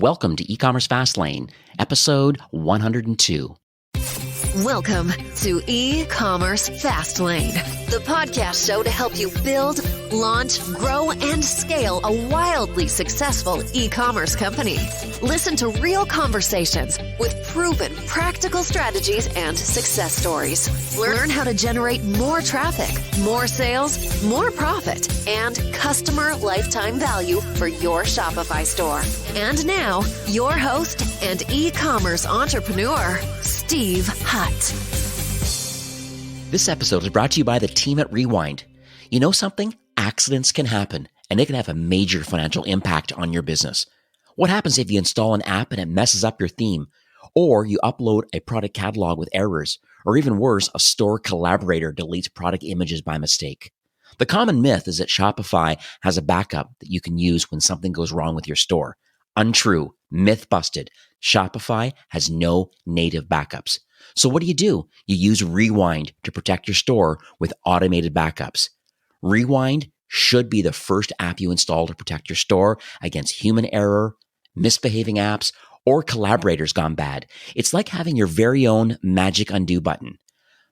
Welcome to E-commerce Fastlane, episode 102. Welcome to E-commerce Fastlane, the podcast show to help you build, launch, grow, and scale a wildly successful e-commerce company. Listen to real conversations with proven practical strategies and success stories. Learn how to generate more traffic, more sales, more profit, and customer lifetime value for your Shopify store. And now, your host and e-commerce entrepreneur, Steve Hutt. This episode is brought to you by the team at Rewind. You know something? Accidents can happen, and they can have a major financial impact on your business. What happens if you install an app and it messes up your theme? Or you upload a product catalog with errors? Or even worse, a store collaborator deletes product images by mistake? The common myth is that Shopify has a backup that you can use when something goes wrong with your store. Untrue. Myth busted. Shopify has no native backups. So what do? You use Rewind to protect your store with automated backups. Rewind should be the first app you install to protect your store against human error, misbehaving apps, or collaborators gone bad. It's like having your very own magic undo button.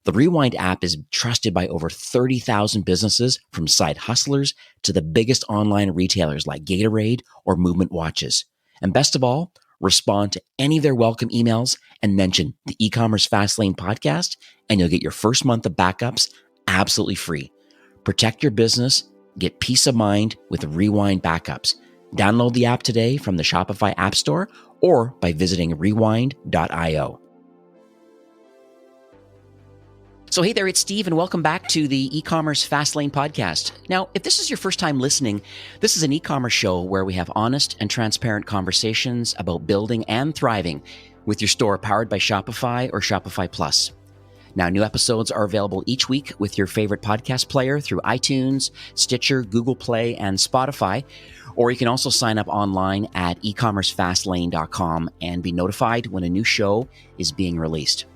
The Rewind app is trusted by over 30,000 businesses, from side hustlers to the biggest online retailers like Gatorade or Movement Watches. And best of all, respond to any of their welcome emails and mention the E-commerce Fastlane podcast, and you'll get your first month of backups absolutely free. Protect your business, get peace of mind with Rewind backups. Download the app today from the Shopify App Store or by visiting rewind.io. So hey there, it's Steve, and welcome back to the E-commerce Fastlane podcast. Now, if this is your first time listening, this is an e-commerce show where we have honest and transparent conversations about building and thriving with your store powered by Shopify or Shopify Plus. Now, new episodes are available each week with your favorite podcast player through iTunes, Stitcher, Google Play, and Spotify. Or you can also sign up online at ecommercefastlane.com and be notified when a new show is being released.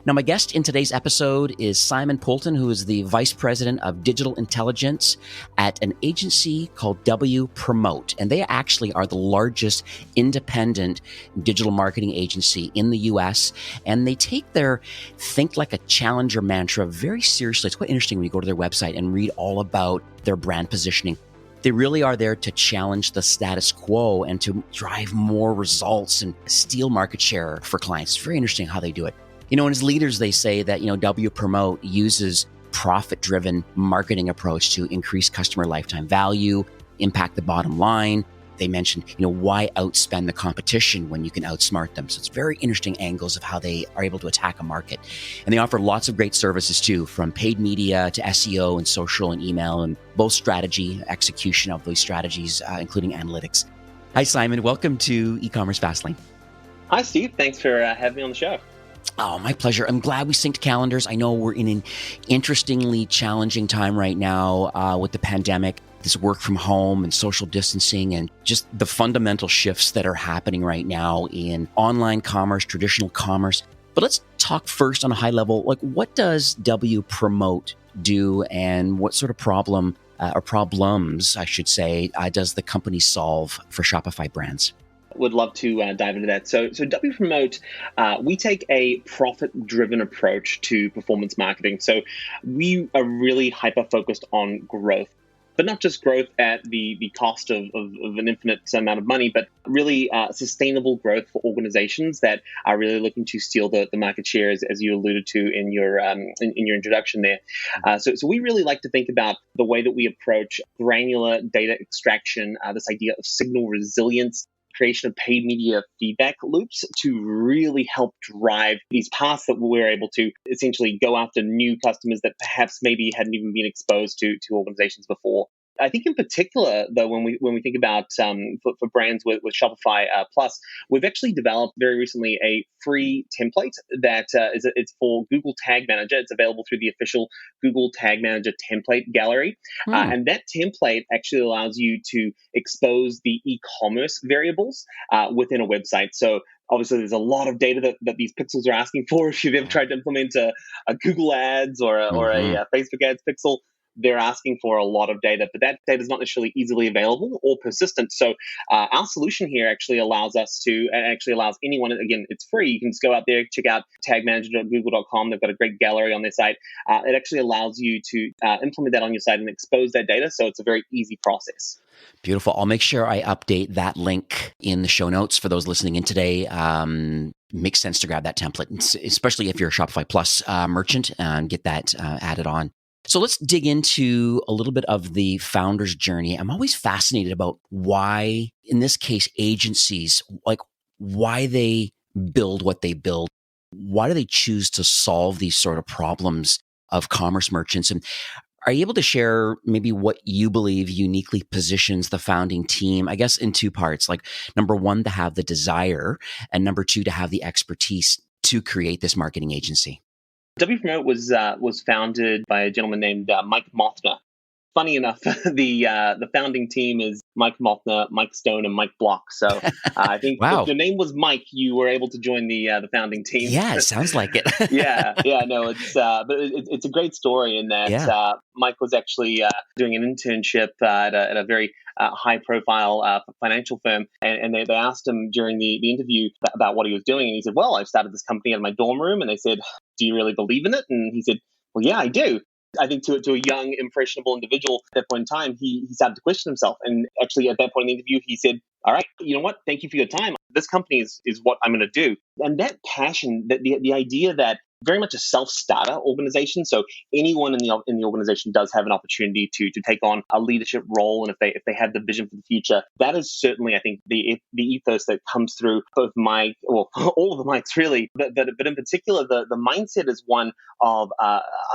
Now, my guest in today's episode is Simon Poulton, who is the Vice President of Digital Intelligence at an agency called Wpromote. And they actually are the largest independent digital marketing agency in the US. And they take their Think Like a Challenger mantra very seriously. It's quite interesting when you go to their website and read all about their brand positioning. They really are there to challenge the status quo and to drive more results and steal market share for clients. It's very interesting how they do it. You know, and as leaders, they say that, Wpromote uses profit-driven marketing approach to increase customer lifetime value, impact the bottom line. They mentioned, why outspend the competition when you can outsmart them? So it's very interesting angles of how they are able to attack a market. And they offer lots of great services too, from paid media to SEO and social and email, and both strategy, execution of those strategies, including analytics. Hi, Simon. Welcome to E-commerce Fastlane. Hi, Steve. Thanks for having me on the show. Oh, my pleasure. I'm glad we synced calendars. I know we're in an interestingly challenging time right now with the pandemic, this work from home and social distancing, and just the fundamental shifts that are happening right now in online commerce, traditional commerce. But let's talk first on a high level. Like, what does Wpromote do, and what sort of problem or problems, I should say, does the company solve for Shopify brands? Would love to dive into that. So Wpromote, we take a profit-driven approach to performance marketing. So we are really hyper-focused on growth, but not just growth at the cost of an infinite amount of money, but really sustainable growth for organizations that are really looking to steal the market share, as you alluded to in your introduction there. So we really like to think about the way that we approach granular data extraction, this idea of signal resilience, creation of paid media feedback loops to really help drive these paths that we're able to essentially go after new customers that perhaps maybe hadn't even been exposed to organizations before. I think in particular, though, when we think about for brands with Shopify Plus, we've actually developed very recently a free template that it's for Google Tag Manager. It's available through the official Google Tag Manager template gallery. And that template actually allows you to expose the e-commerce variables within a website. So obviously, there's a lot of data that these pixels are asking for. If you've ever tried to implement a Google Ads or a Facebook Ads pixel, they're asking for a lot of data, but that data is not necessarily easily available or persistent. So our solution here actually allows anyone, again, it's free. You can just go out there, check out tagmanager.google.com. They've got a great gallery on their site. It actually allows you to implement that on your site and expose that data. So it's a very easy process. Beautiful. I'll make sure I update that link in the show notes for those listening in today. Makes sense to grab that template, especially if you're a Shopify Plus merchant, and get that added on. So let's dig into a little bit of the founder's journey. I'm always fascinated about why, in this case, agencies, like why they build what they build. Why do they choose to solve these sort of problems of commerce merchants? And are you able to share maybe what you believe uniquely positions the founding team, I guess, in two parts? Like, number one, to have the desire, and number two, to have the expertise to create this marketing agency? Wpromote was founded by a gentleman named Mike Mothner. Funny enough, the founding team is Mike Mothner, Mike Stone, and Mike Block. So I think Wow. if your name was Mike, you were able to join the founding team. Yeah, it sounds like it. No, it's a great story in that Mike was actually doing an internship at a very high-profile financial firm, and they asked him during the interview about what he was doing, and he said, "Well, I've started this company in my dorm room," and they said, "Do you really believe in it?" And he said, "Well, yeah, I do." I think to a young, impressionable individual at that point in time, he started to question himself. And actually, at that point in the interview, he said, "All right, you know what? Thank you for your time. This company is what I'm going to do." And that passion, that the idea that very much a self-starter organization. So anyone in the organization does have an opportunity to take on a leadership role, and if they have the vision for the future, that is certainly, I think, the ethos that comes through both Mike, well, all of the Mikes really, but in particular, the mindset is one of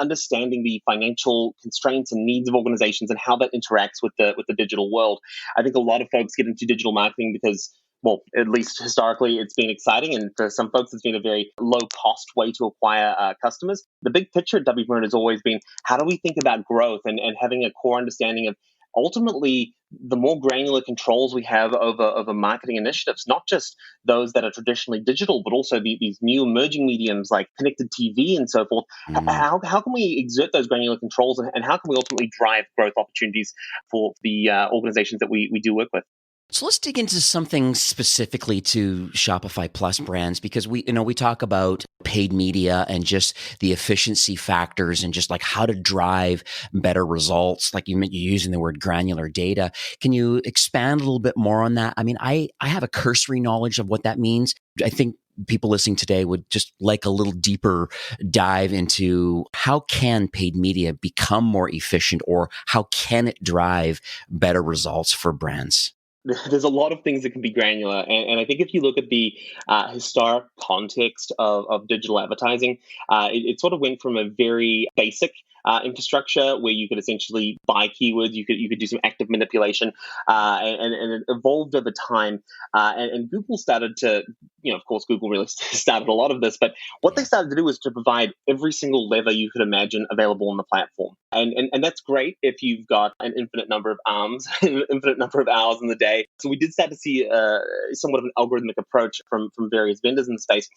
understanding the financial constraints and needs of organizations and how that interacts with the digital world. I think a lot of folks get into digital marketing because, well, at least historically, it's been exciting. And for some folks, it's been a very low-cost way to acquire customers. The big picture at Wpromote has always been, how do we think about growth and having a core understanding of ultimately the more granular controls we have over marketing initiatives, not just those that are traditionally digital, but also these new emerging mediums like connected TV and so forth. How can we exert those granular controls, and how can we ultimately drive growth opportunities for the organizations that we do work with? So let's dig into something specifically to Shopify Plus brands, because we talk about paid media and just the efficiency factors and just like how to drive better results. Like you're using the word granular data. Can you expand a little bit more on that? I mean, I have a cursory knowledge of what that means. I think people listening today would just like a little deeper dive into how can paid media become more efficient, or how can it drive better results for brands? There's a lot of things that can be granular. And I think if you look at the historic context of digital advertising, it sort of went from a very basic infrastructure where you could essentially buy keywords, you could do some active manipulation, and it evolved over time. And Google started to, of course, Google really started a lot of this, but what they started to do was to provide every single lever you could imagine available on the platform. And that's great if you've got an infinite number of arms, an infinite number of hours in the day. So we did start to see somewhat of an algorithmic approach from various vendors in the space.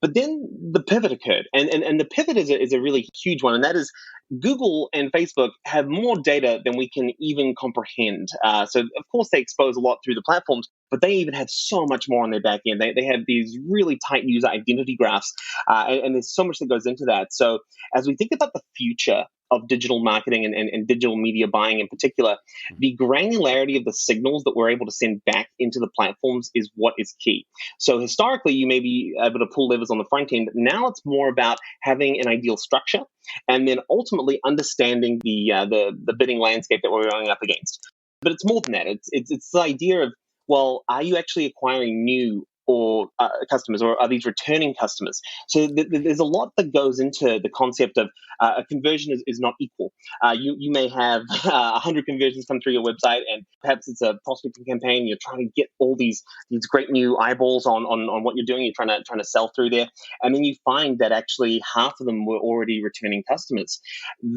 But then the pivot occurred, and the pivot is a really huge one, and that is Google and Facebook have more data than we can even comprehend. So of course they expose a lot through the platforms, but they even have so much more on their back end. They have these really tight user identity graphs, and there's so much that goes into that. So as we think about the future of digital marketing and digital media buying in particular, the granularity of the signals that we're able to send back into the platforms is what is key. So historically, you may be able to pull levers on the front end. Now it's more about having an ideal structure and then ultimately understanding the bidding landscape that we're going up against. But it's more than that. It's the idea of, well, are you actually acquiring new or customers, or are these returning customers? So there's a lot that goes into the concept of a conversion is not equal. You may have 100 conversions come through your website, and perhaps it's a prospecting campaign. You're trying to get all these great new eyeballs on what you're doing. You're trying to sell through there, and then you find that actually half of them were already returning customers.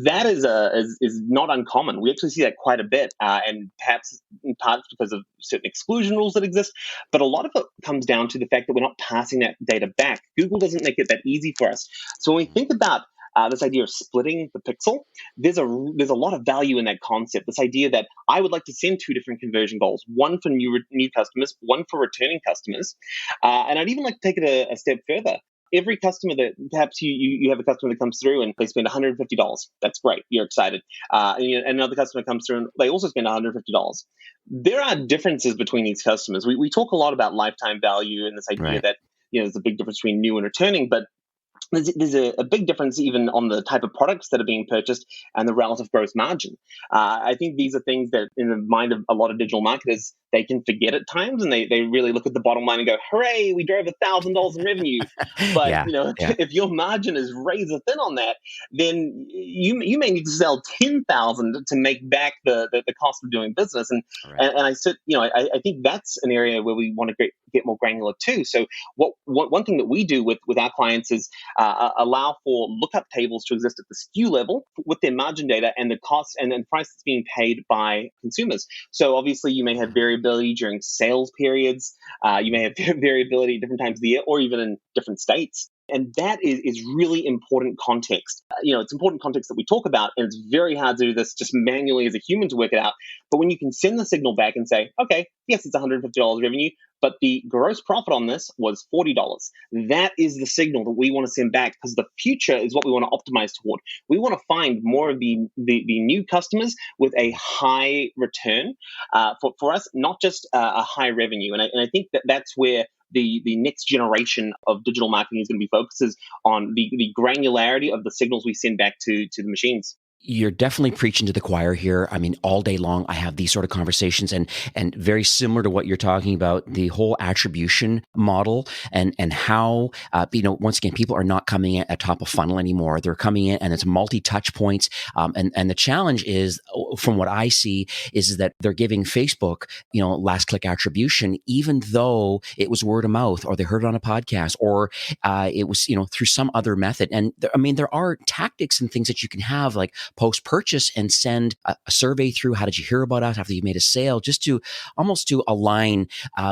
That is not uncommon. We actually see that quite a bit, and perhaps in part because of certain exclusion rules that exist. But a lot of it comes down to the fact that we're not passing that data back. Google doesn't make it that easy for us. So when we think about this idea of splitting the pixel. There's a lot of value in that concept. This idea that I would like to send two different conversion goals: one for new customers, one for returning customers. And I'd even like to take it a step further. Every customer that perhaps you have a customer that comes through and they spend $150. That's great. You're excited. And another customer comes through and they also spend $150. There are differences between these customers. We talk a lot about lifetime value and this idea Right. that there's a big difference between new and returning, but there's a big difference even on the type of products that are being purchased and the relative gross margin. I think these are things that in the mind of a lot of digital marketers, they can forget at times, and they really look at the bottom line and go, hooray, we drove $1,000 in revenue. But Yeah. Yeah. if your margin is razor thin on that, then you may need to sell 10,000 to make back the cost of doing business. And Right. and I said, I think that's an area where we want to get more granular too. So one thing that we do with our clients is allow for lookup tables to exist at the SKU level with their margin data and the cost and then price that's being paid by consumers. So obviously you may have variability during sales periods. You may have variability at different times of the year or even in different states. And that is really important context. It's important context that we talk about, and it's very hard to do this just manually as a human to work it out. But when you can send the signal back and say, okay, yes, it's $150 revenue, but the gross profit on this was $40. That is the signal that we want to send back, because the future is what we want to optimize toward. We want to find more of the new customers with a high return for us, not just a high revenue. And I think that's where the next generation of digital marketing is going to be focused, is on the granularity of the signals we send back to the machines. You're definitely preaching to the choir here. I mean, all day long, I have these sort of conversations, and very similar to what you're talking about, the whole attribution model, and how once again, people are not coming in at top of funnel anymore. They're coming in, and it's multi-touch points. And the challenge is, from what I see, is that they're giving Facebook, last click attribution, even though it was word of mouth, or they heard it on a podcast, or it was through some other method. And there are tactics and things that you can have, like post-purchase, and send a survey through. How did you hear about us after you made a sale? Just to almost to align,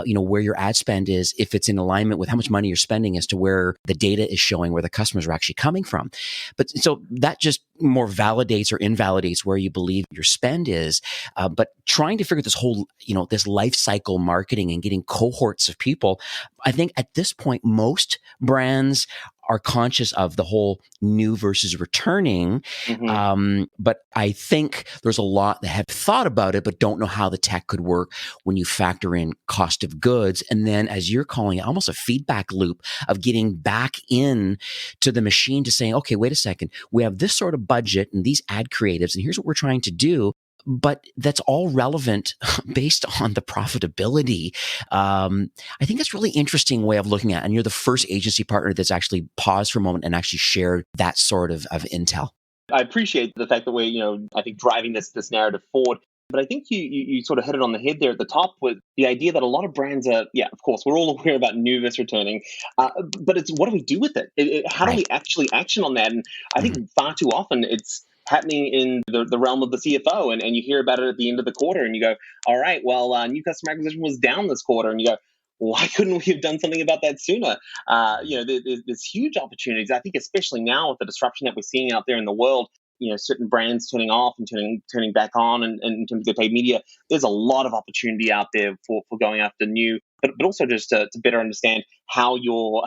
where your ad spend is, if it's in alignment with how much money you're spending, as to where the data is showing where the customers are actually coming from. But so that just more validates or invalidates where you believe your spend is. But trying to figure this whole, this life cycle marketing and getting cohorts of people, I think at this point, most brands are conscious of the whole new versus returning. Mm-hmm. But I think there's a lot that have thought about it, but don't know how the tech could work when you factor in cost of goods. And then, as you're calling it, almost a feedback loop of getting back in to the machine to saying, okay, wait a second, we have this sort of budget and these ad creatives, and here's what we're trying to do. But that's all relevant based on the profitability. I think that's really interesting way of looking at it. And you're the first agency partner that's actually paused for a moment and actually shared that sort of intel. I appreciate the fact that we're, I think, driving this narrative forward. But I think you sort of hit it on the head there at the top with the idea that a lot of brands are, of course, we're all aware about new versus returning, but it's what do we do with it? How do we actually action on that? And I think far too often it's happening in the realm of the CFO, and you hear about it at the end of the quarter, and you go, all right, well, new customer acquisition was down this quarter, and you go, why couldn't we have done something about that sooner? There's huge opportunities. I think especially now with the disruption that we're seeing out there in the world, certain brands turning off and turning back on, and in terms of their paid media, there's a lot of opportunity out there for going after new, but also just to better understand how your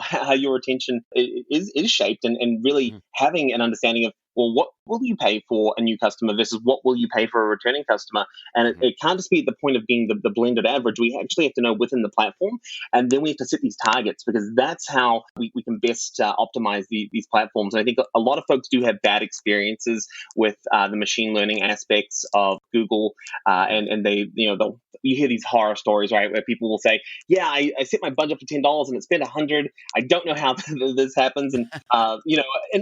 attention is shaped, and really having an understanding of, well, what will you pay for a new customer versus what will you pay for a returning customer? And it can't just be at the point of being the blended average. We actually have to know within the platform, and then we have to set these targets, because that's how we can best optimize these platforms. And I think a lot of folks do have bad experiences with the machine learning aspects of Google, and they, you hear these horror stories, right, where people will say, yeah, I set my budget for $10 and it spent $100. I don't know how this happens. And, and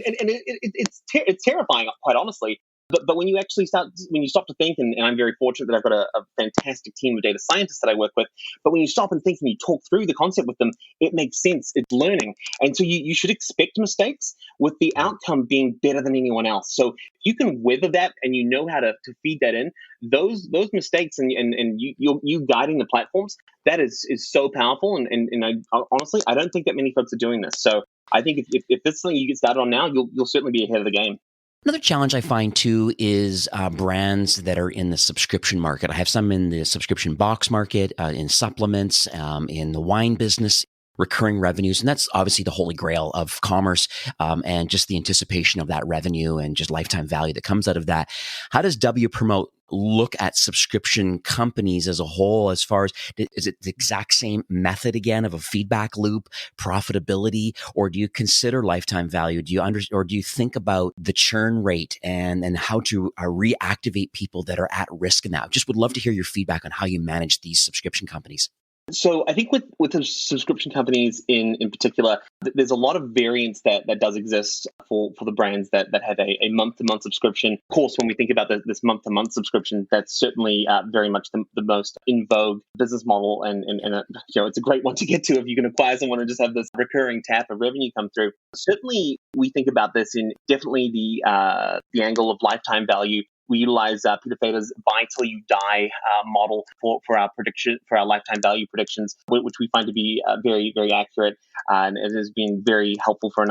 it's terrifying, quite honestly. But when you actually when you stop to think, and I'm very fortunate that I've got a fantastic team of data scientists that I work with, but when you stop and think and you talk through the concept with them, it makes sense. It's learning. And so you should expect mistakes with the outcome being better than anyone else. So if you can weather that and you know how to feed that in, those mistakes and you guiding the platforms, that is so powerful. And honestly, I don't think that many folks are doing this. So I think if this is something you get started on now, you'll certainly be ahead of the game. Another challenge I find too is brands that are in the subscription market. I have some in the subscription box market, in supplements, in the wine business, recurring revenues. And that's obviously the holy grail of commerce, and just the anticipation of that revenue and just lifetime value that comes out of that. How does Wpromote look at subscription companies as a whole, as far as, is it the exact same method again of a feedback loop, profitability, or do you consider lifetime value? Do you or do you think about the churn rate and how to reactivate people that are at risk now? Just would love to hear your feedback on how you manage these subscription companies. So I think with the subscription companies in particular, there's a lot of variance that does exist for the brands that have a month-to-month subscription. Of course, when we think about this month-to-month subscription, that's certainly very much the most in vogue business model, and it's a great one to get to if you can acquire someone and just have this recurring tap of revenue come through. Certainly, we think about this in definitely the angle of lifetime value. We utilize Peter Fader's buy till you die model for our prediction, for our lifetime value predictions, which we find to be very, very accurate, and it has been very helpful for a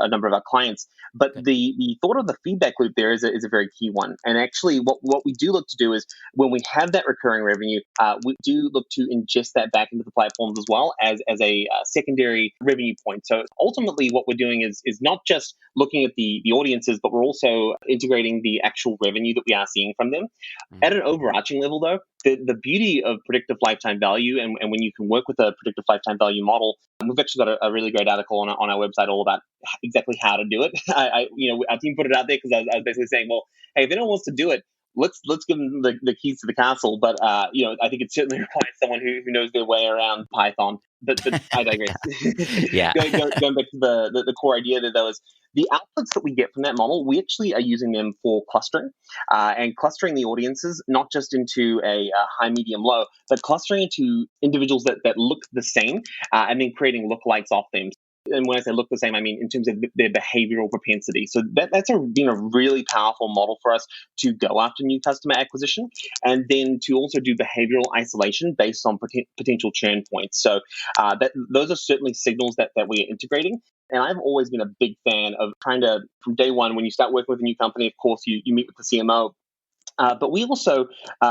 number of our clients. But the thought of the feedback loop there is a very key one. And actually, what we do look to do is when we have that recurring revenue, we do look to ingest that back into the platforms as well as a secondary revenue point. So ultimately, what we're doing is not just looking at the audiences, but we're also integrating the actual revenue that we are seeing from them. At an overarching level, though, the beauty of predictive lifetime value, and when you can work with a predictive lifetime value model, and we've actually got a really great article on our website all about exactly how to do it. Our team put it out there because I was basically saying, well, hey, if anyone wants to do it, let's give them the keys to the castle. But I think it certainly requires someone who knows their way around Python. But I digress. Yeah. Going back to the core idea there, though, is the outputs that we get from that model, we actually are using them for clustering, and clustering the audiences, not just into a high, medium, low, but clustering into individuals that look the same, and then creating lookalikes off them. And when I say look the same, I mean in terms of their behavioral propensity. So that's been a really powerful model for us to go after new customer acquisition, and then to also do behavioral isolation based on potential churn points. So those are certainly signals that we are integrating. And I've always been a big fan of trying to, from day one, when you start working with a new company, of course, you meet with the CMO. But we also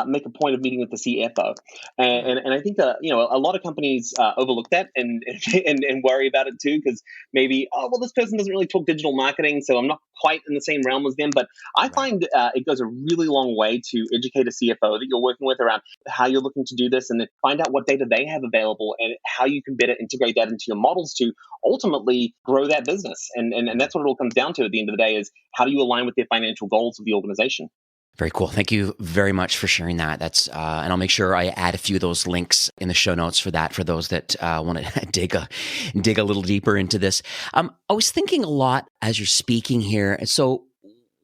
make a point of meeting with the CFO, and I think a lot of companies overlook that and worry about it too, because maybe, this person doesn't really talk digital marketing, so I'm not quite in the same realm as them. But I find it goes a really long way to educate a CFO that you're working with around how you're looking to do this, and then find out what data they have available and how you can better integrate that into your models to ultimately grow that business. And that's what it all comes down to at the end of the day, is how do you align with the financial goals of the organization. Very cool. Thank you very much for sharing that. That's and I'll make sure I add a few of those links in the show notes for that, for those that want to dig a little deeper into this. I was thinking a lot as you're speaking here. So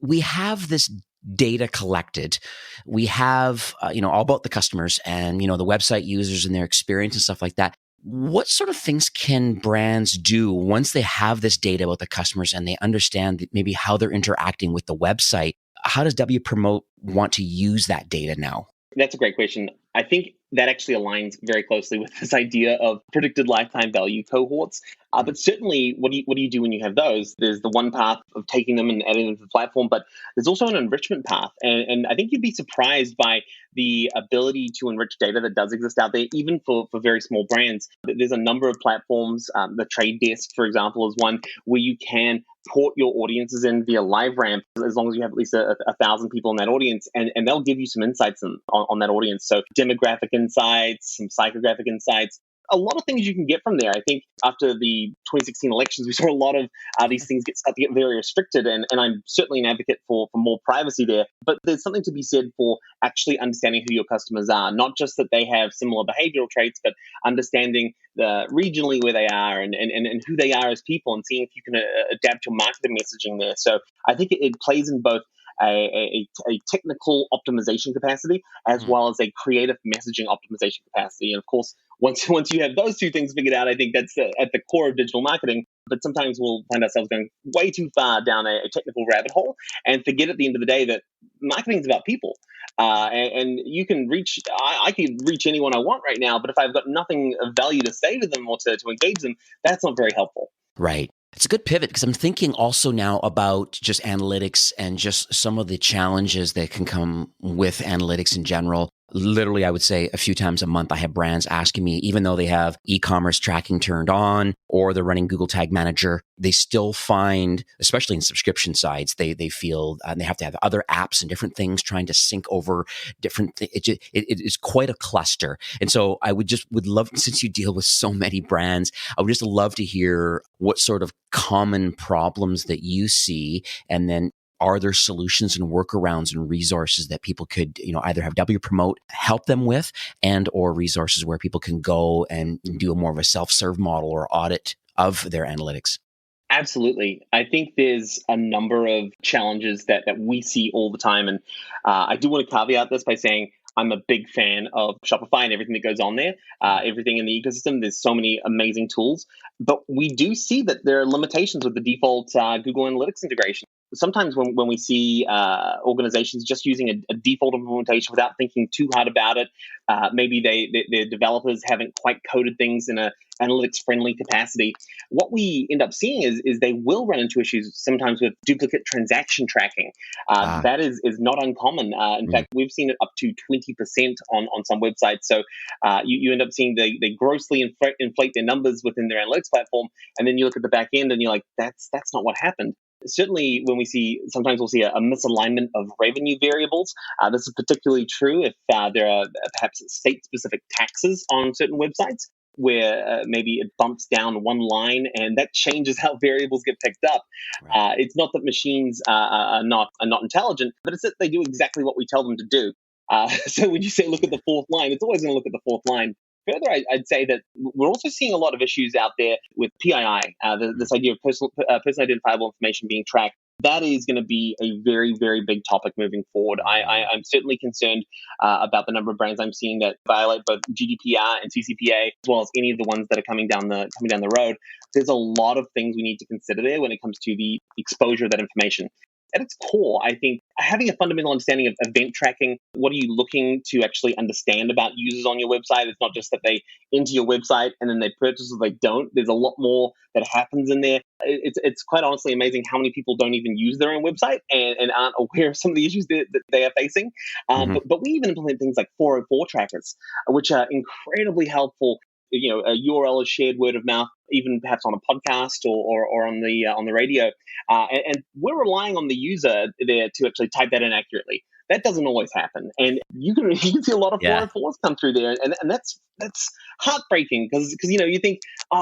we have this data collected. We have all about the customers and the website users and their experience and stuff like that. What sort of things can brands do once they have this data about the customers and they understand maybe how they're interacting with the website? How does Wpromote want to use that data now? That's a great question. I think that actually aligns very closely with this idea of predicted lifetime value cohorts. But certainly, what do you do when you have those? There's the one path of taking them and adding them to the platform, but there's also an enrichment path. And I think you'd be surprised by the ability to enrich data that does exist out there, even for very small brands. There's a number of platforms. The Trade Desk, for example, is one where you can port your audiences in via LiveRamp, as long as you have at least 1,000 people in that audience, and they'll give you some insights on that audience. So demographic insights, some psychographic insights, a lot of things you can get from there. I think after the 2016 elections, we saw a lot of these things start to get very restricted, and I'm certainly an advocate for more privacy there. But there's something to be said for actually understanding who your customers are, not just that they have similar behavioral traits, but understanding regionally where they are and who they are as people, and seeing if you can adapt your marketing messaging there. So I think it plays in both a technical optimization capacity as well as a creative messaging optimization capacity. And of course, once you have those two things figured out, I think that's at the core of digital marketing. But sometimes we'll find ourselves going way too far down a technical rabbit hole and forget at the end of the day that marketing is about people. And you can reach, I can reach anyone I want right now, but if I've got nothing of value to say to them or to engage them, that's not very helpful. Right. It's a good pivot because I'm thinking also now about just analytics and just some of the challenges that can come with analytics in general. Literally, I would say a few times a month, I have brands asking me, even though they have e-commerce tracking turned on or they're running Google Tag Manager, they still find, especially in subscription sites, they feel they have to have other apps and different things trying to sync over different. It is quite a cluster. And so I would love, since you deal with so many brands, I would just love to hear what sort of common problems that you see, and then are there solutions and workarounds and resources that people could, either have Wpromote help them with, and or resources where people can go and do a more of a self-serve model or audit of their analytics? Absolutely. I think there's a number of challenges that we see all the time. And I do want to caveat this by saying I'm a big fan of Shopify and everything that goes on there, everything in the ecosystem. There's so many amazing tools, but we do see that there are limitations with the default Google Analytics integration. Sometimes when we see organizations just using a default implementation without thinking too hard about it, maybe their developers haven't quite coded things in a analytics-friendly capacity. What we end up seeing is they will run into issues sometimes with duplicate transaction tracking. That is not uncommon. In fact, we've seen it up to 20% on some websites. So you end up seeing they grossly inflate their numbers within their analytics platform, and then you look at the back end and you're like, that's not what happened. Certainly, when sometimes we'll see a misalignment of revenue variables. This is particularly true if there are perhaps state-specific taxes on certain websites, where maybe it bumps down one line and that changes how variables get picked up. Right. It's not that machines are not intelligent, but it's that they do exactly what we tell them to do. So when you say look at the fourth line, it's always going to look at the fourth line. Further, I'd say that we're also seeing a lot of issues out there with PII, this idea of personal identifiable information being tracked. That is going to be a very, very big topic moving forward. I'm certainly concerned about the number of brands I'm seeing that violate both GDPR and CCPA, as well as any of the ones that are coming down the road. There's a lot of things we need to consider there when it comes to the exposure of that information. At its core, I think having a fundamental understanding of event tracking, what are you looking to actually understand about users on your website? It's not just that they enter your website and then they purchase or they don't. There's a lot more that happens in there. It's quite honestly amazing how many people don't even use their own website and aren't aware of some of the issues that they are facing. But we even implement things like 404 trackers, which are incredibly helpful. A URL is shared word of mouth, even perhaps on a podcast or on the radio, and we're relying on the user there to actually type that in accurately. That doesn't always happen, and you can see a lot of 404s come through there, and that's heartbreaking because you think,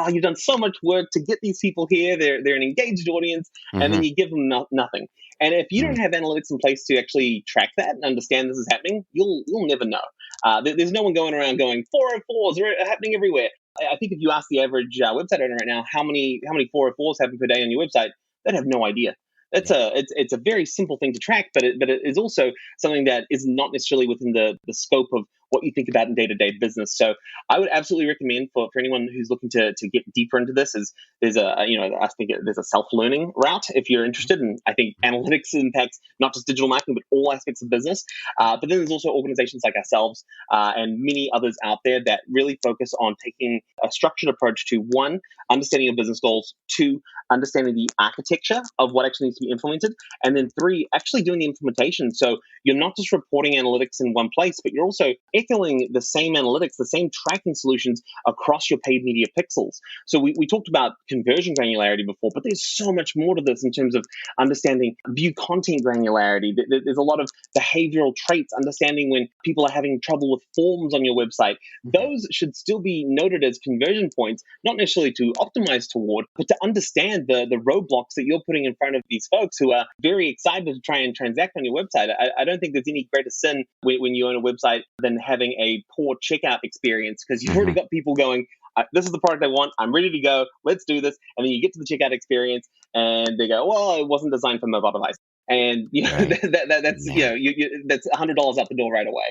you've done so much work to get these people here. They're an engaged audience, and then you give them nothing. And if you don't have analytics in place to actually track that and understand this is happening, you'll never know. There's no one going around going 404s are happening everywhere. I think if you ask the average website owner right now how many 404s happen per day on your website, they'd have no idea. It's a very simple thing to track, but it is also something that is not necessarily within the scope of what you think about in day-to-day business. So I would absolutely recommend for anyone who's looking to get deeper into this there's a self-learning route if you're interested. And I think analytics impacts not just digital marketing, but all aspects of business. But then there's also organizations like ourselves and many others out there that really focus on taking a structured approach to, one, understanding your business goals, two, understanding the architecture of what actually needs to be implemented, and then three, actually doing the implementation. So you're not just reporting analytics in one place, but you're also echoing the same analytics, the same tracking solutions across your paid media pixels. So we talked about conversion granularity before, but there's so much more to this in terms of understanding view content granularity. There's a lot of behavioral traits, understanding when people are having trouble with forms on your website. Those should still be noted as conversion points, not necessarily to optimize toward, but to understand the roadblocks that you're putting in front of these folks who are very excited to try and transact on your website. I don't think there's any greater sin when you own a website than having a poor checkout experience, because you've already got people going, this is the product I want, I'm ready to go, let's do this. And then you get to the checkout experience and they go, well, it wasn't designed for mobile device. And Right. that's Yeah. that's $100 out the door right away.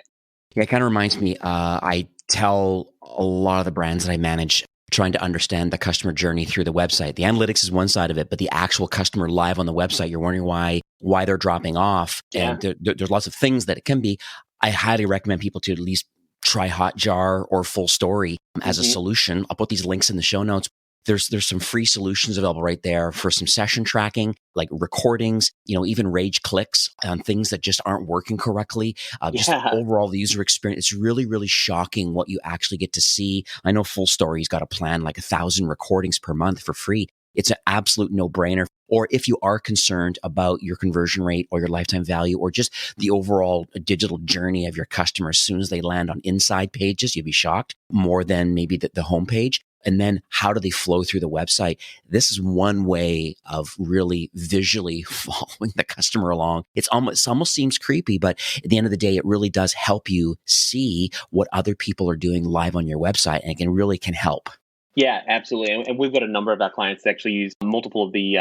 Yeah, it kind of reminds me. I tell a lot of the brands that I manage trying to understand the customer journey through the website. The analytics is one side of it, but the actual customer live on the website, you're wondering why they're dropping off, Yeah. and there's lots of things that it can be. I highly recommend people to at least try Hotjar or Full Story as a Hmm. solution. I'll put these links in the show notes. There's some free solutions available right there for some session tracking, like recordings, even rage clicks on things that just aren't working correctly. Just Yeah. overall the user experience. It's really, really shocking what you actually get to see. I know Full Story's got a plan like 1,000 recordings per month for free. It's an absolute no-brainer. Or if you are concerned about your conversion rate or your lifetime value or just the overall digital journey of your customers, as soon as they land on inside pages, you'd be shocked more than maybe the homepage. And then how do they flow through the website? This is one way of really visually following the customer along. It almost seems creepy, but at the end of the day, it really does help you see what other people are doing live on your website, and it really can help. Yeah, absolutely. And we've got a number of our clients that actually use multiple of the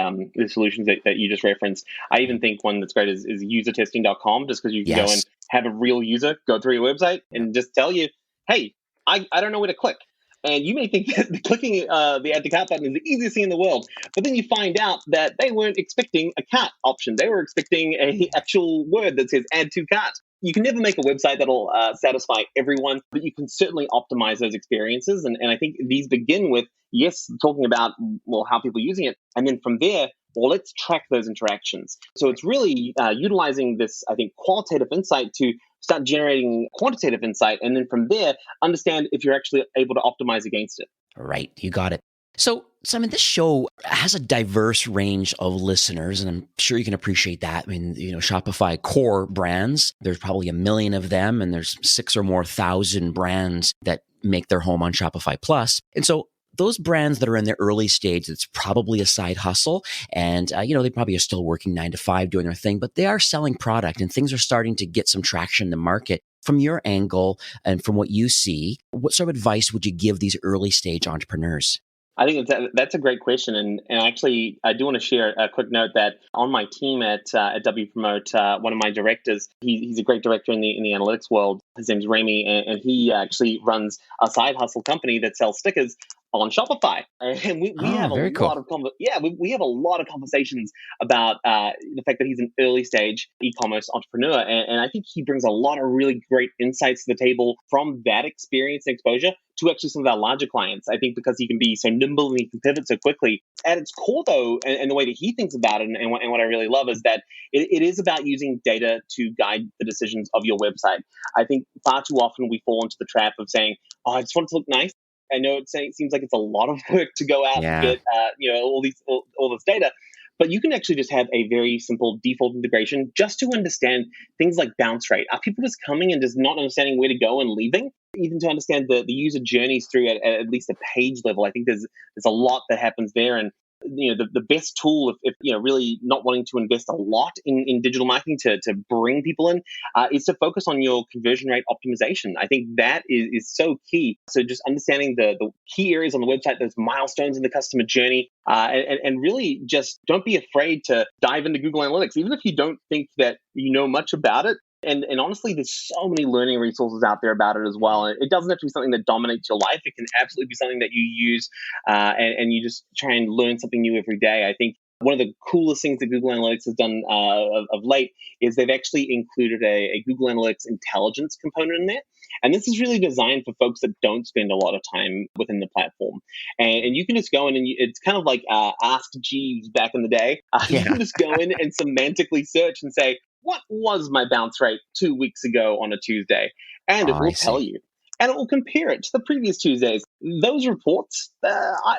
solutions that you just referenced. I even think one that's great is usertesting.com, just because you can go and Yes. have a real user go through your website and just tell you, hey, I don't know where to click. And you may think that clicking the add to cart button is the easiest thing in the world, but then you find out that they weren't expecting a cart option. They were expecting a actual word that says add to cart. You can never make a website that'll satisfy everyone, but you can certainly optimize those experiences. And I think these begin with, yes, talking about, well, how people are using it. And then from there, well, let's track those interactions. So it's really utilizing this, I think, qualitative insight to start generating quantitative insight. And then from there, understand if you're actually able to optimize against it. Right. You got it. So, Simon, this show has a diverse range of listeners, and I'm sure you can appreciate that. I mean, Shopify core brands, there's probably 1 million of them, and there's 6 or more thousand brands that make their home on Shopify Plus. And so those brands that are in the early stage, it's probably a side hustle. And, they probably are still working 9 to 5 doing their thing, but they are selling product and things are starting to get some traction in the market. From your angle and from what you see, what sort of advice would you give these early stage entrepreneurs? I think that's a great question, and actually, I do want to share a quick note that on my team at Wpromote, one of my directors, he's a great director in the analytics world. His name's Remy, and he actually runs a side hustle company that sells stickers on Shopify. And we Oh, have a very cool. lot of we have a lot of conversations about the fact that he's an early stage e-commerce entrepreneur, and I think he brings a lot of really great insights to the table from that experience and exposure to actually some of our larger clients. I think because he can be so nimble and he can pivot so quickly. At its core, though, and the way that he thinks about it, and what I really love is that it is about using data to guide the decisions of your website. I think far too often we fall into the trap of saying, "Oh, I just want it to look nice." I know it seems like it's a lot of work to go out and Yeah. get all this data, but you can actually just have a very simple default integration just to understand things like bounce rate. Are people just coming and just not understanding where to go and leaving? Even to understand the user journeys through at least a page level, I think there's a lot that happens there. And the best tool, if really not wanting to invest a lot in digital marketing to bring people in, is to focus on your conversion rate optimization. I think that is so key. So just understanding the key areas on the website, those milestones in the customer journey, and really just don't be afraid to dive into Google Analytics, even if you don't think that you know much about it. And honestly, there's so many learning resources out there about it as well. And it doesn't have to be something that dominates your life. It can absolutely be something that you use and you just try and learn something new every day. I think one of the coolest things that Google Analytics has done of late is they've actually included a Google Analytics intelligence component in there. And this is really designed for folks that don't spend a lot of time within the platform. And you can just go in and it's kind of like Ask Jeeves back in the day. You Yeah. can just go in and semantically search and say, what was my bounce rate 2 weeks ago on a Tuesday? And it Oh, I will tell see. you. And it will compare it to the previous Tuesdays. Those reports, I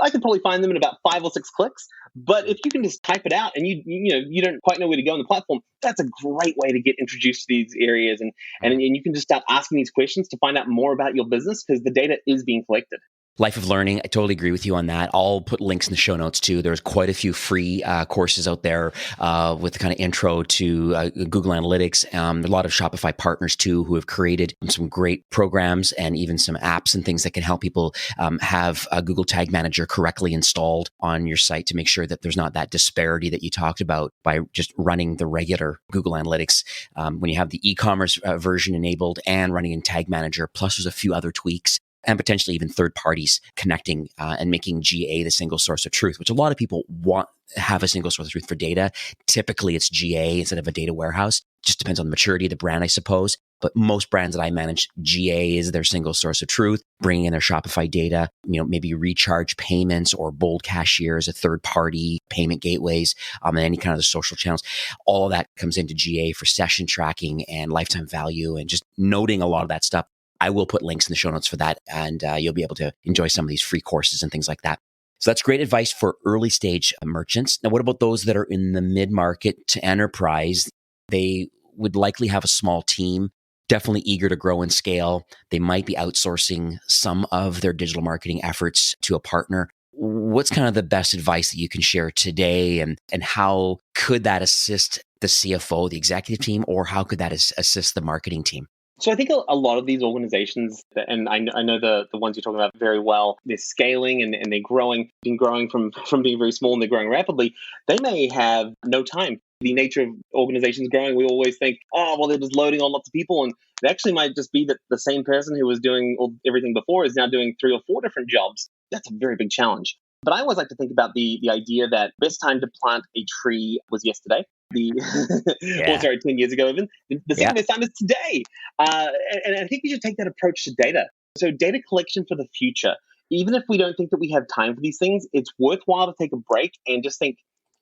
could probably find them in about 5 or 6 clicks. But if you can just type it out and you don't quite know where to go on the platform, that's a great way to get introduced to these areas. And you can just start asking these questions to find out more about your business because the data is being collected. Life of Learning, I totally agree with you on that. I'll put links in the show notes too. There's quite a few free courses out there with the kind of intro to Google Analytics. There are a lot of Shopify partners too who have created some great programs and even some apps and things that can help people have a Google Tag Manager correctly installed on your site to make sure that there's not that disparity that you talked about by just running the regular Google Analytics. When you have the e-commerce version enabled and running in Tag Manager, plus there's a few other tweaks and potentially even third parties connecting and making GA the single source of truth, which a lot of people want have a single source of truth for data. Typically, it's GA instead of a data warehouse. Just depends on the maturity of the brand, I suppose. But most brands that I manage, GA is their single source of truth, bringing in their Shopify data, maybe recharge payments or bold cashiers, a third party payment gateways, and any kind of the social channels. All of that comes into GA for session tracking and lifetime value and just noting a lot of that stuff. I will put links in the show notes for that, and you'll be able to enjoy some of these free courses and things like that. So that's great advice for early stage merchants. Now, what about those that are in the mid-market to enterprise? They would likely have a small team, definitely eager to grow and scale. They might be outsourcing some of their digital marketing efforts to a partner. What's kind of the best advice that you can share today, and how could that assist the CFO, the executive team, or how could that assist the marketing team? So I think a lot of these organizations, and I know the ones you're talking about very well, they're scaling and they're been growing from being very small and they're growing rapidly. They may have no time. The nature of organizations growing, we always think, they're just loading on lots of people. And it actually might just be that the same person who was doing everything before is now doing 3 or 4 different jobs. That's a very big challenge. But I always like to think about the idea that best time to plant a tree was yesterday. 10 years ago even. The second best time is today. And I think we should take that approach to data. So data collection for the future. Even if we don't think that we have time for these things, it's worthwhile to take a break and just think,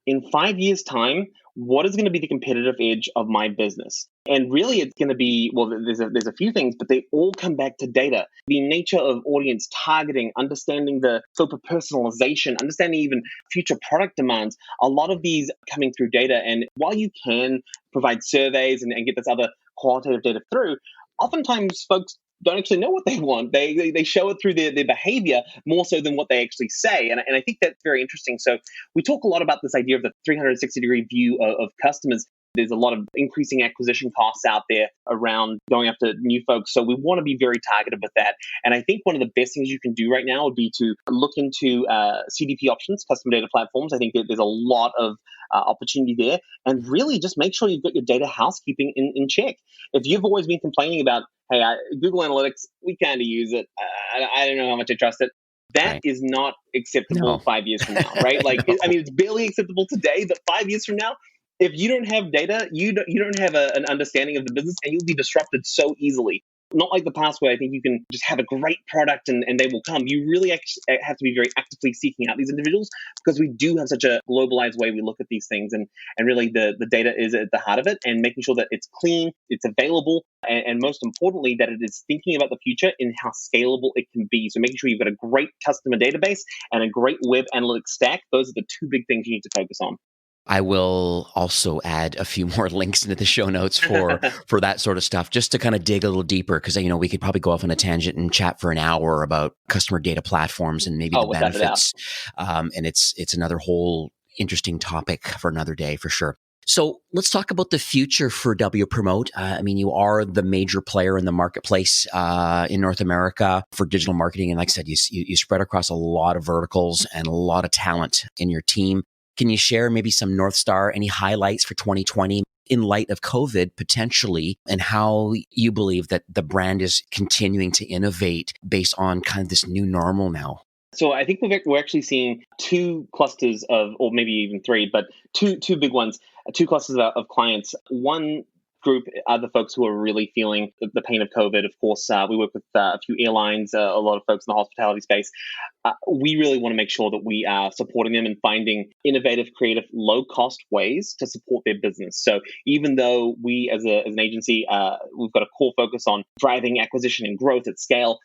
in 5 years' time, what is going to be the competitive edge of my business? And really, it's going to be, there's a few things, but they all come back to data. The nature of audience targeting, understanding the scope of personalization, understanding even future product demands. A lot of these coming through data. And while you can provide surveys and get this other qualitative data through, oftentimes folks don't actually know what they want. They show it through their behavior more so than what they actually say. And I think that's very interesting. So we talk a lot about this idea of the 360-degree view of customers. There's a lot of increasing acquisition costs out there around going after new folks. So we want to be very targeted with that. And I think one of the best things you can do right now would be to look into CDP options, custom data platforms. I think that there's a lot of opportunity there. And really just make sure you've got your data housekeeping in check. If you've always been complaining about, hey, Google Analytics, we kind of use it. I don't know how much I trust it. That is not acceptable 5 years from now, right? It's barely acceptable today, but 5 years from now, if you don't have data, you don't have an understanding of the business, and you'll be disrupted so easily. Not like the past where I think you can just have a great product and they will come. You really have to be very actively seeking out these individuals, because we do have such a globalized way we look at these things. And really the data is at the heart of it, and making sure that it's clean, it's available, and most importantly, that it is thinking about the future and how scalable it can be. So making sure you've got a great customer database and a great web analytics stack. Those are the 2 big things you need to focus on. I will also add a few more links into the show notes for that sort of stuff, just to kind of dig a little deeper, because we could probably go off on a tangent and chat for an hour about customer data platforms and maybe the benefits. And it's another whole interesting topic for another day for sure. So let's talk about the future for Wpromote. You are the major player in the marketplace in North America for digital marketing, and like I said, you spread across a lot of verticals and a lot of talent in your team. Can you share maybe some North Star, any highlights for 2020 in light of COVID potentially, and how you believe that the brand is continuing to innovate based on kind of this new normal now? So I think we're actually seeing 2 clusters of, or maybe even 3, but two big ones, 2 clusters of clients. One group are the folks who are really feeling the pain of COVID. Of course, we work with a few airlines, a lot of folks in the hospitality space. We really want to make sure that we are supporting them and finding innovative, creative, low-cost ways to support their business. So even though we as an agency, we've got a core focus on driving acquisition and growth at scale,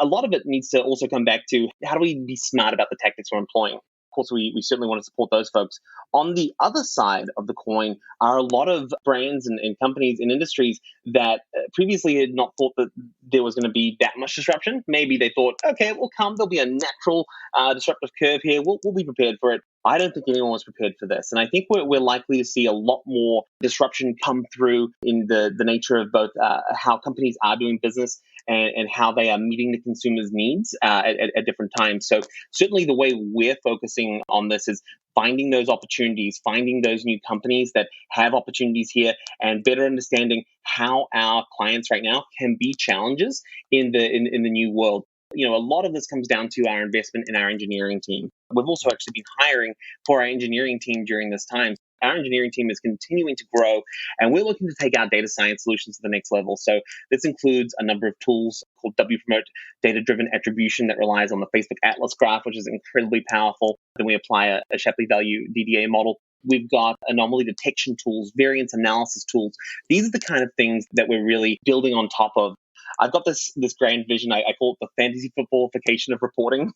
a lot of it needs to also come back to how do we be smart about the tactics we're employing. Of course, we certainly want to support those folks. On the other side of the coin are a lot of brands and companies and industries that previously had not thought that there was going to be that much disruption. Maybe they thought, okay, it will come. There'll be a natural disruptive curve here. We'll be prepared for it. I don't think anyone was prepared for this. And I think we're likely to see a lot more disruption come through in the nature of both how companies are doing business and how they are meeting the consumer's needs at different times. So certainly the way we're focusing on this is finding those opportunities, finding those new companies that have opportunities here, and better understanding how our clients right now can be challenges in the new world. A lot of this comes down to our investment in our engineering team. We've also actually been hiring for our engineering team during this time. Our engineering team is continuing to grow, and we're looking to take our data science solutions to the next level. So this includes a number of tools called Wpromote data-driven attribution that relies on the Facebook Atlas graph, which is incredibly powerful. Then we apply a Shapley value DDA model. We've got anomaly detection tools, variance analysis tools. These are the kind of things that we're really building on top of. I've got this grand vision. I call it the fantasy footballification of reporting.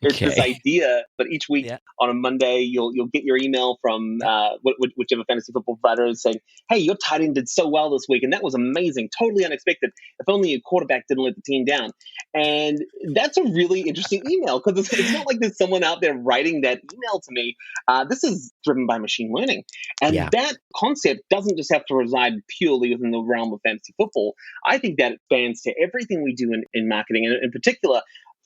It's this idea that each week on a Monday, you'll get your email from whichever fantasy football provider is saying, hey, your tight end did so well this week, and that was amazing, totally unexpected. If only your quarterback didn't let the team down. And that's a really interesting email, because it's not like there's someone out there writing that email to me. This is driven by machine learning. And that concept doesn't just have to reside purely within the realm of fantasy football. I think that it spans to everything we do in marketing, and in particular,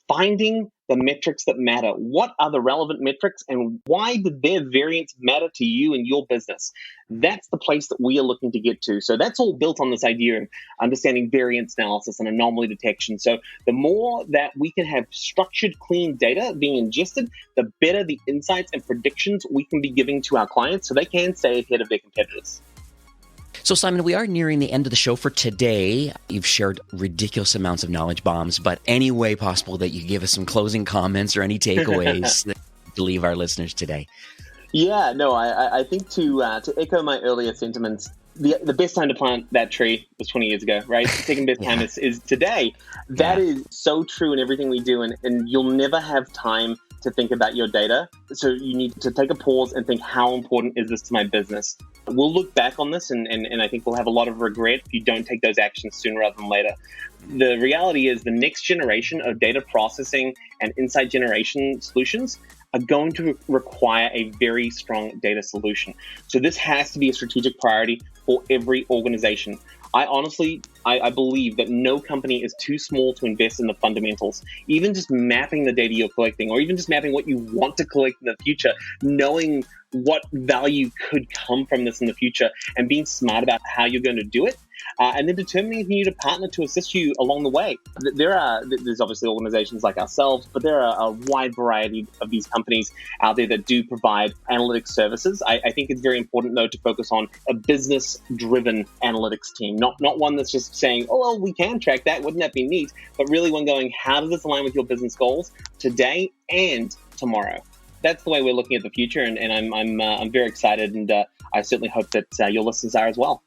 finding the metrics that matter. What are the relevant metrics, and why did their variance matter to you and your business? That's the place that we are looking to get to. So that's all built on this idea of understanding variance analysis and anomaly detection. So the more that we can have structured, clean data being ingested, the better the insights and predictions we can be giving to our clients so they can stay ahead of their competitors. So, Simon, we are nearing the end of the show for today. You've shared ridiculous amounts of knowledge bombs, but any way possible that you give us some closing comments or any takeaways that to leave our listeners today? Yeah, no, I think to echo my earlier sentiments, the best time to plant that tree was 20 years ago, right? The second best time is today. That is so true in everything we do, and you'll never have time to think about your data. So you need to take a pause and think, how important is this to my business? We'll look back on this and I think we'll have a lot of regret if you don't take those actions sooner rather than later. The reality is the next generation of data processing and insight generation solutions are going to require a very strong data solution. So this has to be a strategic priority for every organization. I believe that no company is too small to invest in the fundamentals. Even just mapping the data you're collecting, or even just mapping what you want to collect in the future, knowing what value could come from this in the future, and being smart about how you're going to do it, and then determining if you need a partner to assist you along the way. There's obviously organizations like ourselves, but there are a wide variety of these companies out there that do provide analytics services. I think it's very important, though, to focus on a business-driven analytics team, not one that's just saying, oh, well, we can track that, wouldn't that be neat? But really one going, how does this align with your business goals today and tomorrow? That's the way we're looking at the future, and I'm very excited, and I certainly hope that your listeners are as well.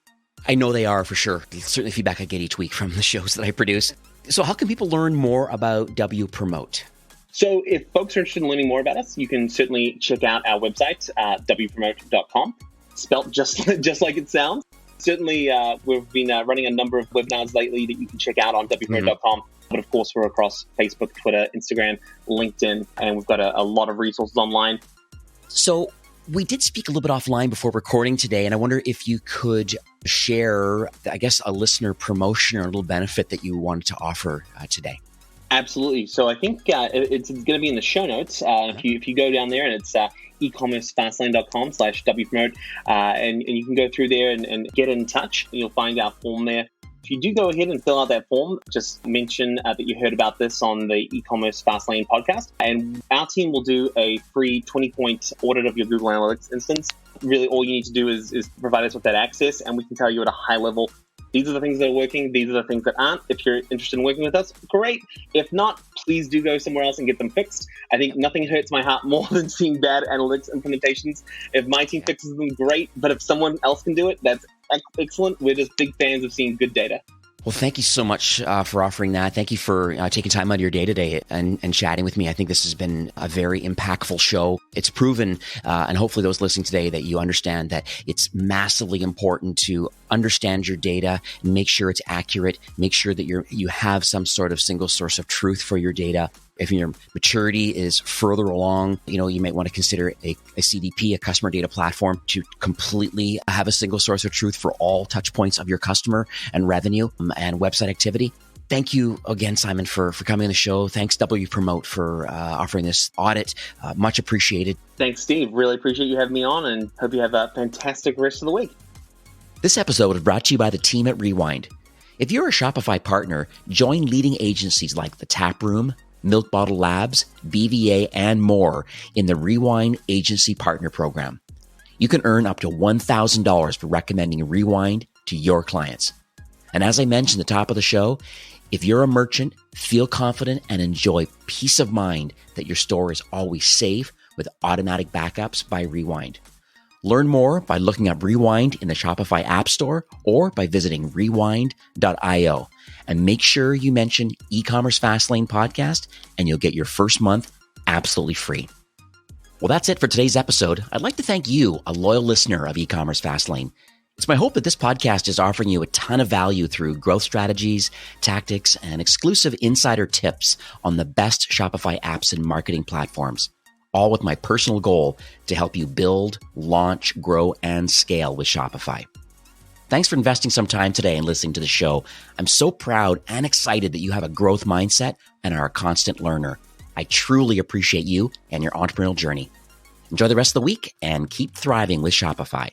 I know they are, for sure. Certainly feedback I get each week from the shows that I produce. So how can people learn more about Wpromote? So if folks are interested in learning more about us, you can certainly check out our website, wpromote.com, spelt just like it sounds. Certainly, we've been running a number of webinars lately that you can check out on wpromote.com. But of course, we're across Facebook, Twitter, Instagram, LinkedIn, and we've got a lot of resources online. So we did speak a little bit offline before recording today, and I wonder if you could share, I guess, a listener promotion or a little benefit that you wanted to offer today. Absolutely. So I think it's going to be in the show notes. If you go down there, and it's ecommercefastlane.com/Wpromote, and you can go through there and get in touch. You'll find our form there. If you do go ahead and fill out that form, just mention that you heard about this on the E-commerce Fastlane podcast, and our team will do a free 20-point audit of your Google Analytics instance. Really, all you need to do is provide us with that access, and we can tell you at a high level, these are the things that are working, these are the things that aren't. If you're interested in working with us, great. If not, please do go somewhere else and get them fixed. I think nothing hurts my heart more than seeing bad analytics implementations. If my team fixes them, great. But if someone else can do it, that's excellent. We're just big fans of seeing good data. Well, thank you so much for offering that. Thank you for taking time out of your day today and chatting with me. I think this has been a very impactful show. It's proven, and hopefully those listening today, that you understand that it's massively important to understand your data, make sure it's accurate, make sure that you have some sort of single source of truth for your data. If your maturity is further along, you might want to consider a CDP, a customer data platform, to completely have a single source of truth for all touch points of your customer and revenue and website activity. Thank you again, Simon, for coming on the show. Thanks, Wpromote, for offering this audit. Much appreciated. Thanks, Steve. Really appreciate you having me on, and hope you have a fantastic rest of the week. This episode is brought to you by the team at Rewind. If you're a Shopify partner, join leading agencies like The Tap Room, Milk Bottle Labs, BVA, and more in the Rewind Agency Partner Program. You can earn up to $1,000 for recommending Rewind to your clients. And as I mentioned at the top of the show, if you're a merchant, feel confident and enjoy peace of mind that your store is always safe with automatic backups by Rewind. Learn more by looking up Rewind in the Shopify App Store or by visiting rewind.io. And make sure you mention E-commerce Fastlane podcast and you'll get your first month absolutely free. Well, that's it for today's episode. I'd like to thank you, a loyal listener of E-commerce Fastlane. It's my hope that this podcast is offering you a ton of value through growth strategies, tactics, and exclusive insider tips on the best Shopify apps and marketing platforms, all with my personal goal to help you build, launch, grow, and scale with Shopify. Thanks for investing some time today and listening to the show. I'm so proud and excited that you have a growth mindset and are a constant learner. I truly appreciate you and your entrepreneurial journey. Enjoy the rest of the week and keep thriving with Shopify.